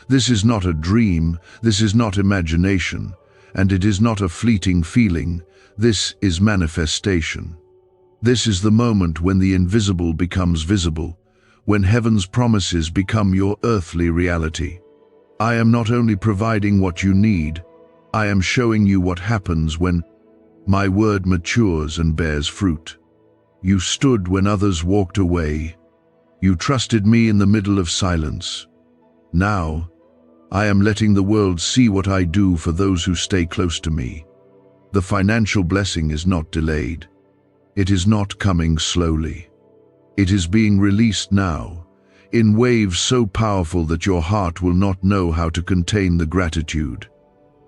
This is not a dream, this is not imagination, and it is not a fleeting feeling. This is manifestation. This is the moment when the invisible becomes visible, when heaven's promises become your earthly reality. I am not only providing what you need, I am showing you what happens when my word matures and bears fruit. You stood when others walked away. You trusted me in the middle of silence. Now, I am letting the world see what I do for those who stay close to me. The financial blessing is not delayed. It is not coming slowly. It is being released now, in waves so powerful that your heart will not know how to contain the gratitude.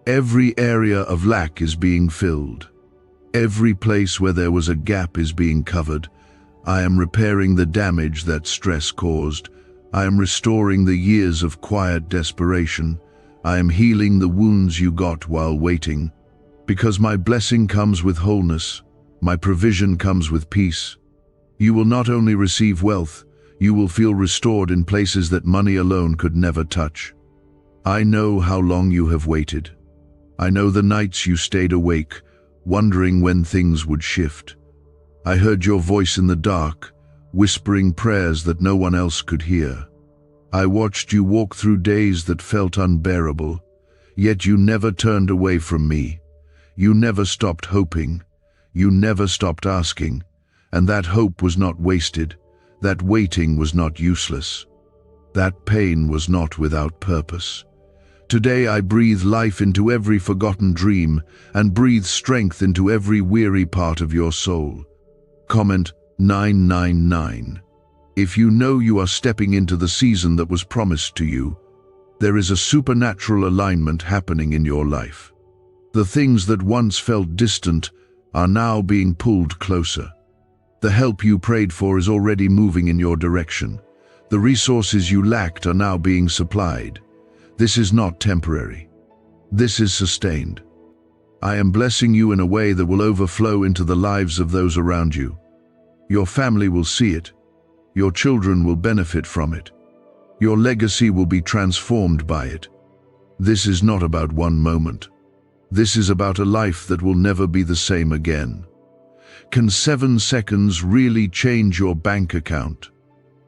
Every area of lack is being filled. Every place where there was a gap is being covered. I am repairing the damage that stress caused. I am restoring the years of quiet desperation. I am healing the wounds you got while waiting. Because my blessing comes with wholeness, my provision comes with peace. You will not only receive wealth, you will feel restored in places that money alone could never touch. I know how long you have waited. I know the nights you stayed awake, wondering when things would shift. I heard your voice in the dark, whispering prayers that no one else could hear. I watched you walk through days that felt unbearable, yet you never turned away from me. You never stopped hoping. You never stopped asking. And that hope was not wasted. That waiting was not useless. That pain was not without purpose. Today I breathe life into every forgotten dream and breathe strength into every weary part of your soul. Comment 999. If you know you are stepping into the season that was promised to you, there is a supernatural alignment happening in your life. The things that once felt distant are now being pulled closer. The help you prayed for is already moving in your direction. The resources you lacked are now being supplied. This is not temporary. This is sustained. I am blessing you in a way that will overflow into the lives of those around you. Your family will see it. Your children will benefit from it. Your legacy will be transformed by it. This is not about one moment. This is about a life that will never be the same again. Can 7 seconds really change your bank account?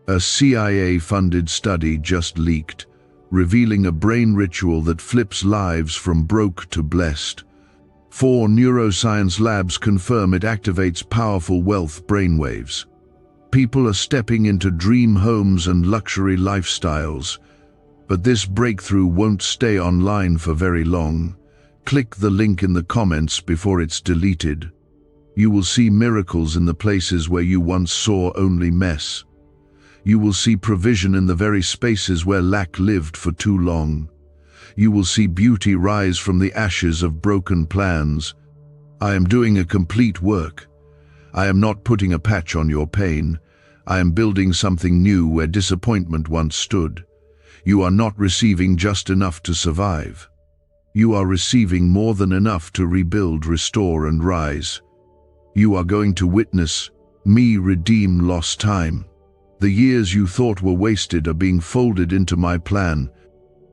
A CIA-funded study just leaked, revealing a brain ritual that flips lives from broke to blessed. 4 neuroscience labs confirm it activates powerful wealth brainwaves. People are stepping into dream homes and luxury lifestyles. But this breakthrough won't stay online for very long. Click the link in the comments before it's deleted. You will see miracles in the places where you once saw only mess. You will see provision in the very spaces where lack lived for too long. You will see beauty rise from the ashes of broken plans. I am doing a complete work. I am not putting a patch on your pain. I am building something new where disappointment once stood. You are not receiving just enough to survive. You are receiving more than enough to rebuild, restore, and rise. You are going to witness me redeem lost time. The years you thought were wasted are being folded into my plan.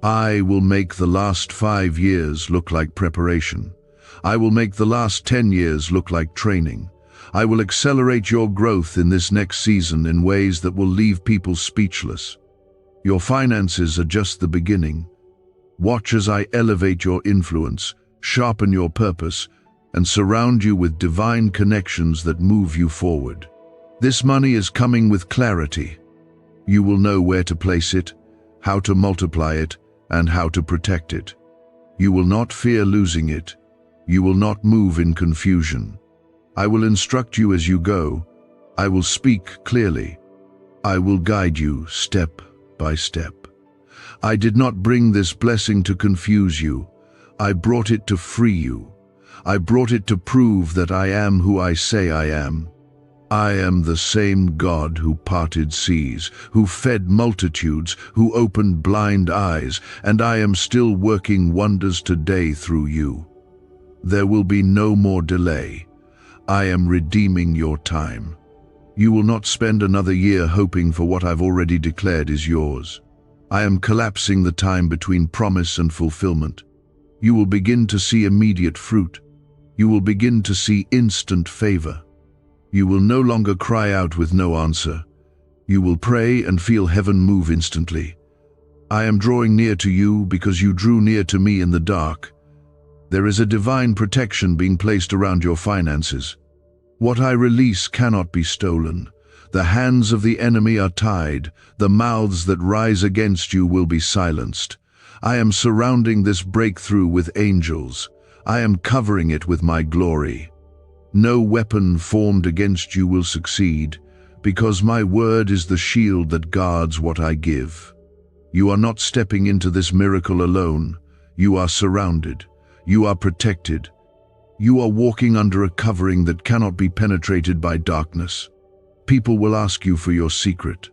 I will make the last 5 years look like preparation. I will make the last 10 years look like training. I will accelerate your growth in this next season in ways that will leave people speechless. Your finances are just the beginning. Watch as I elevate your influence, sharpen your purpose, and surround you with divine connections that move you forward. This money is coming with clarity. You will know where to place it, how to multiply it, and how to protect it. You will not fear losing it. You will not move in confusion. I will instruct you as you go. I will speak clearly. I will guide you step by step. I did not bring this blessing to confuse you. I brought it to free you. I brought it to prove that I am who I say I am. I am the same God who parted seas, who fed multitudes, who opened blind eyes, and I am still working wonders today through you. There will be no more delay. I am redeeming your time. You will not spend another year hoping for what I've already declared is yours. I am collapsing the time between promise and fulfillment. You will begin to see immediate fruit. You will begin to see instant favor. You will no longer cry out with no answer. You will pray and feel heaven move instantly. I am drawing near to you because you drew near to me in the dark. There is a divine protection being placed around your finances. What I release cannot be stolen. The hands of the enemy are tied. The mouths that rise against you will be silenced. I am surrounding this breakthrough with angels. I am covering it with my glory. No weapon formed against you will succeed, because my word is the shield that guards what I give. You are not stepping into this miracle alone. You are surrounded. You are protected. You are walking under a covering that cannot be penetrated by darkness. People will ask you for your secret.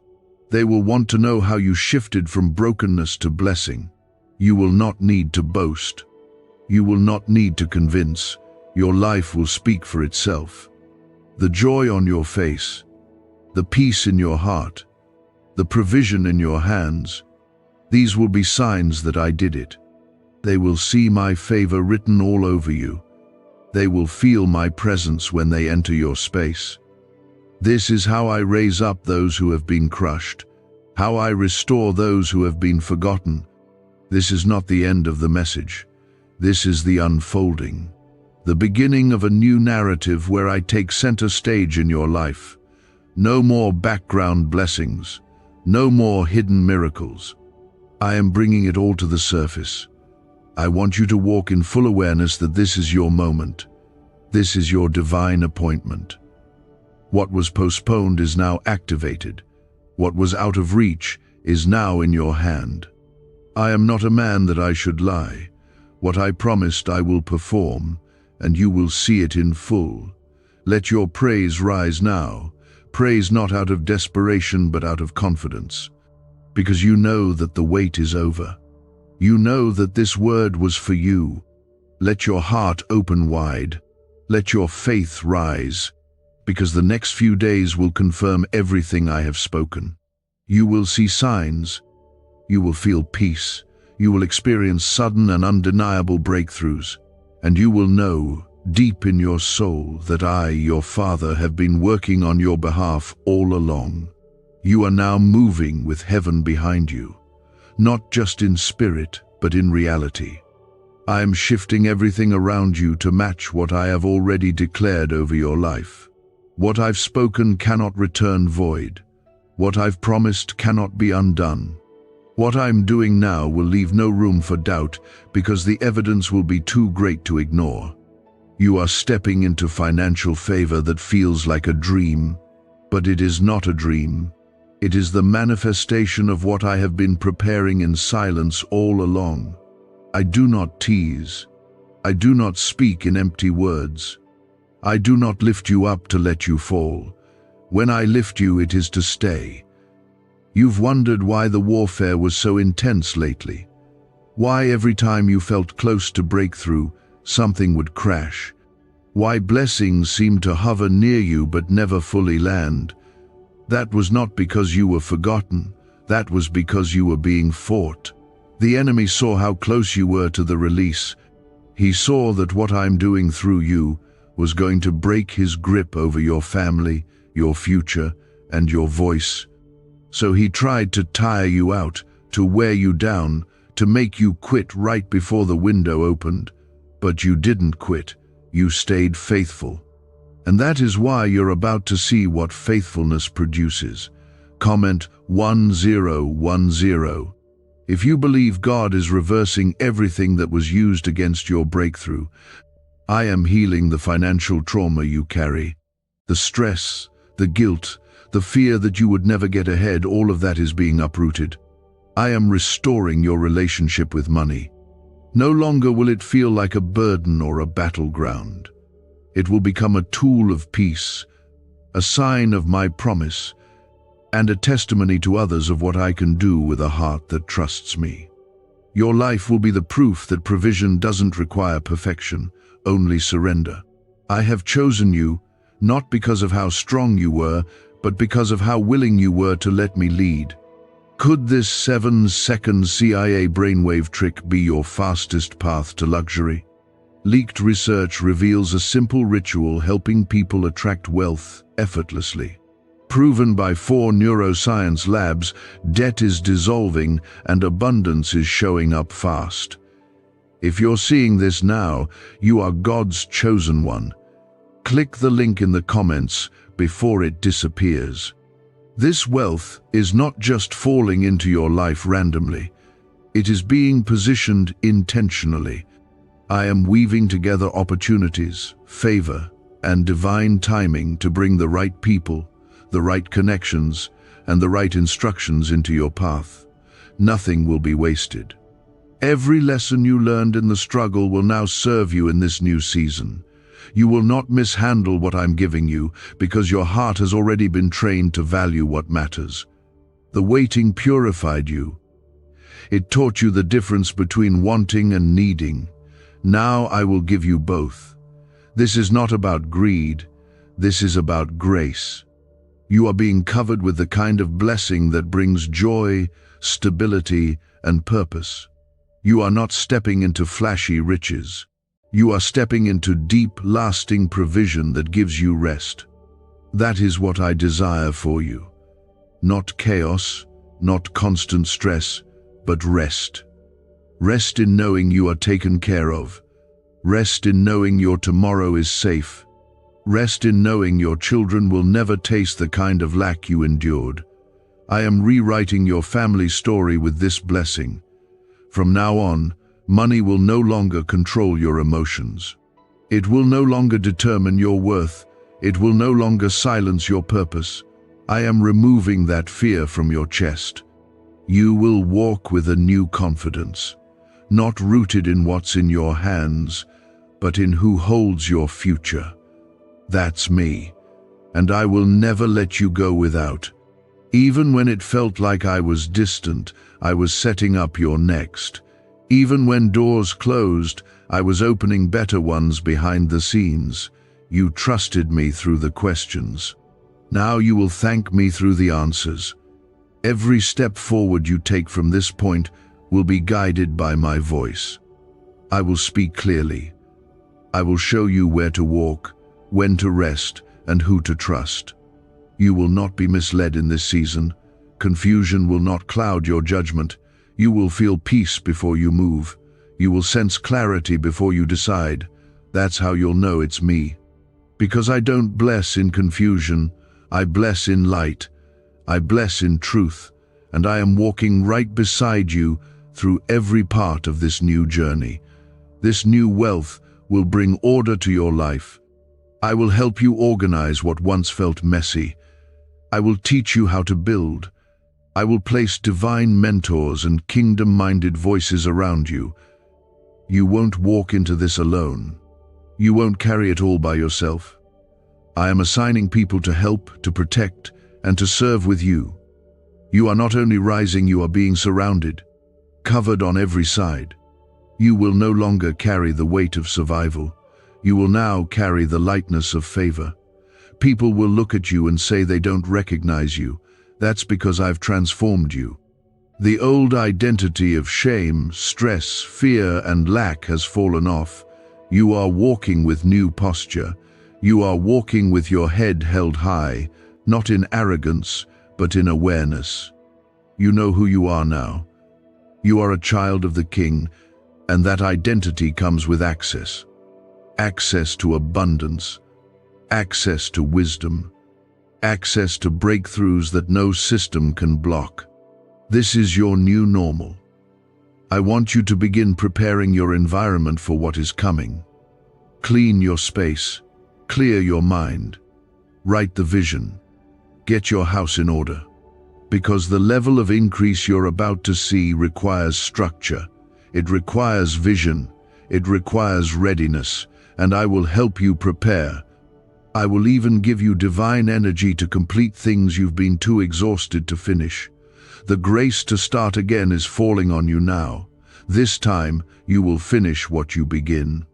They will want to know how you shifted from brokenness to blessing. You will not need to boast. You will not need to convince. Your life will speak for itself. The joy on your face, the peace in your heart, the provision in your hands, these will be signs that I did it. They will see my favor written all over you. They will feel my presence when they enter your space. This is how I raise up those who have been crushed, how I restore those who have been forgotten. This is not the end of the message. This is the unfolding, the beginning of a new narrative where I take center stage in your life. No more background blessings, no more hidden miracles. I am bringing it all to the surface. I want you to walk in full awareness that this is your moment. This is your divine appointment. What was postponed is now activated. What was out of reach is now in your hand. I am not a man that I should lie. What I promised I will perform, and you will see it in full. Let your praise rise now. Praise not out of desperation but out of confidence, because you know that the wait is over. You know that this word was for you. Let your heart open wide. Let your faith rise, because the next few days will confirm everything I have spoken. You will see signs. You will feel peace. You will experience sudden and undeniable breakthroughs, and you will know deep in your soul that I, your Father, have been working on your behalf all along. You are now moving with heaven behind you, not just in spirit, but in reality. I am shifting everything around you to match what I have already declared over your life. What I've spoken cannot return void. What I've promised cannot be undone. What I'm doing now will leave no room for doubt because the evidence will be too great to ignore. You are stepping into financial favor that feels like a dream, but it is not a dream. It is the manifestation of what I have been preparing in silence all along. I do not tease. I do not speak in empty words. I do not lift you up to let you fall. When I lift you, it is to stay. You've wondered why the warfare was so intense lately. Why every time you felt close to breakthrough, something would crash. Why blessings seemed to hover near you but never fully land. That was not because you were forgotten. That was because you were being fought. The enemy saw how close you were to the release. He saw that what I'm doing through you was going to break his grip over your family, your future, and your voice. So he tried to tire you out, to wear you down, to make you quit right before the window opened. But you didn't quit. You stayed faithful. And that is why you're about to see what faithfulness produces. Comment 1010. If you believe God is reversing everything that was used against your breakthrough, I am healing the financial trauma you carry. The stress, the guilt, the fear that you would never get ahead, all of that is being uprooted. I am restoring your relationship with money. No longer will it feel like a burden or a battleground. It will become a tool of peace, a sign of my promise, and a testimony to others of what I can do with a heart that trusts me. Your life will be the proof that provision doesn't require perfection, only surrender. I have chosen you, not because of how strong you were, but because of how willing you were to let me lead. Could this 7-second CIA brainwave trick be your fastest path to luxury? Leaked research reveals a simple ritual helping people attract wealth effortlessly. Proven by 4 neuroscience labs, debt is dissolving and abundance is showing up fast. If you're seeing this now, you are God's chosen one. Click the link in the comments before it disappears. This wealth is not just falling into your life randomly. It is being positioned intentionally. I am weaving together opportunities, favor, and divine timing to bring the right people, the right connections, and the right instructions into your path. Nothing will be wasted. Every lesson you learned in the struggle will now serve you in this new season. You will not mishandle what I'm giving you because your heart has already been trained to value what matters. The waiting purified you. It taught you the difference between wanting and needing. Now I will give you both. This is not about greed. This is about grace. You are being covered with the kind of blessing that brings joy, stability, and purpose. You are not stepping into flashy riches. You are stepping into deep, lasting provision that gives you rest. That is what I desire for you. Not chaos, not constant stress, but rest. Rest in knowing you are taken care of. Rest in knowing your tomorrow is safe. Rest in knowing your children will never taste the kind of lack you endured. I am rewriting your family story with this blessing. From now on, money will no longer control your emotions. It will no longer determine your worth. It will no longer silence your purpose. I am removing that fear from your chest. You will walk with a new confidence, not rooted in what's in your hands, but in who holds your future. That's me, and I will never let you go without. Even when it felt like I was distant, I was setting up your next. Even when doors closed, I was opening better ones behind the scenes. You trusted me through the questions. Now you will thank me through the answers. Every step forward you take from this point will be guided by my voice. I will speak clearly. I will show you where to walk, when to rest, and who to trust. You will not be misled in this season. Confusion will not cloud your judgment. You will feel peace before you move. You will sense clarity before you decide. That's how you'll know it's me. Because I don't bless in confusion, I bless in light. I bless in truth, and I am walking right beside you through every part of this new journey. This new wealth will bring order to your life. I will help you organize what once felt messy. I will teach you how to build. I will place divine mentors and kingdom-minded voices around you. You won't walk into this alone. You won't carry it all by yourself. I am assigning people to help, to protect, and to serve with you. You are not only rising, you are being surrounded, covered on every side. You will no longer carry the weight of survival. You will now carry the lightness of favor. People will look at you and say they don't recognize you. That's because I've transformed you. The old identity of shame, stress, fear, and lack has fallen off. You are walking with new posture. You are walking with your head held high, not in arrogance, but in awareness. You know who you are now. You are a child of the King, and that identity comes with access. Access to abundance, access to wisdom, access to breakthroughs that no system can block. This is your new normal. I want you to begin preparing your environment for what is coming. Clean your space, clear your mind, write the vision, get your house in order. Because the level of increase you're about to see requires structure, it requires vision, it requires readiness, and I will help you prepare. I will even give you divine energy to complete things you've been too exhausted to finish. The grace to start again is falling on you now. This time, you will finish what you begin.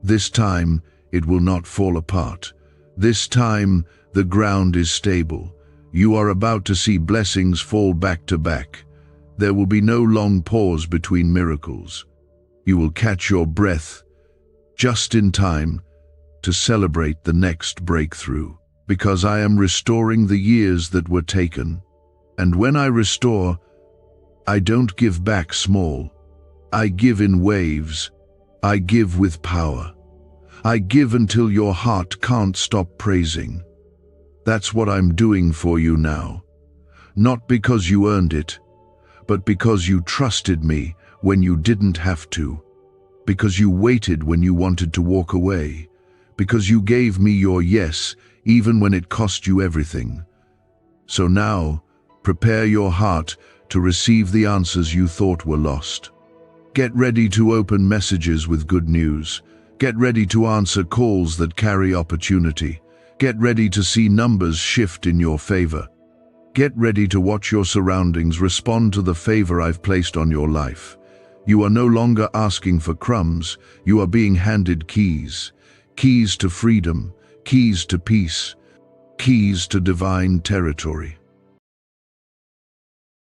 This time, it will not fall apart. This time, the ground is stable. You are about to see blessings fall back to back. There will be no long pause between miracles. You will catch your breath just in time to celebrate the next breakthrough, because I am restoring the years that were taken. And when I restore, I don't give back small. I give in waves. I give with power. I give until your heart can't stop praising. That's what I'm doing for you now. Not because you earned it, but because you trusted me when you didn't have to. Because you waited when you wanted to walk away. Because you gave me your yes, even when it cost you everything. So now, prepare your heart to receive the answers you thought were lost. Get ready to open messages with good news. Get ready to answer calls that carry opportunity. Get ready to see numbers shift in your favor. Get ready to watch your surroundings respond to the favor I've placed on your life. You are no longer asking for crumbs, you are being handed keys. Keys to freedom, keys to peace, keys to divine territory.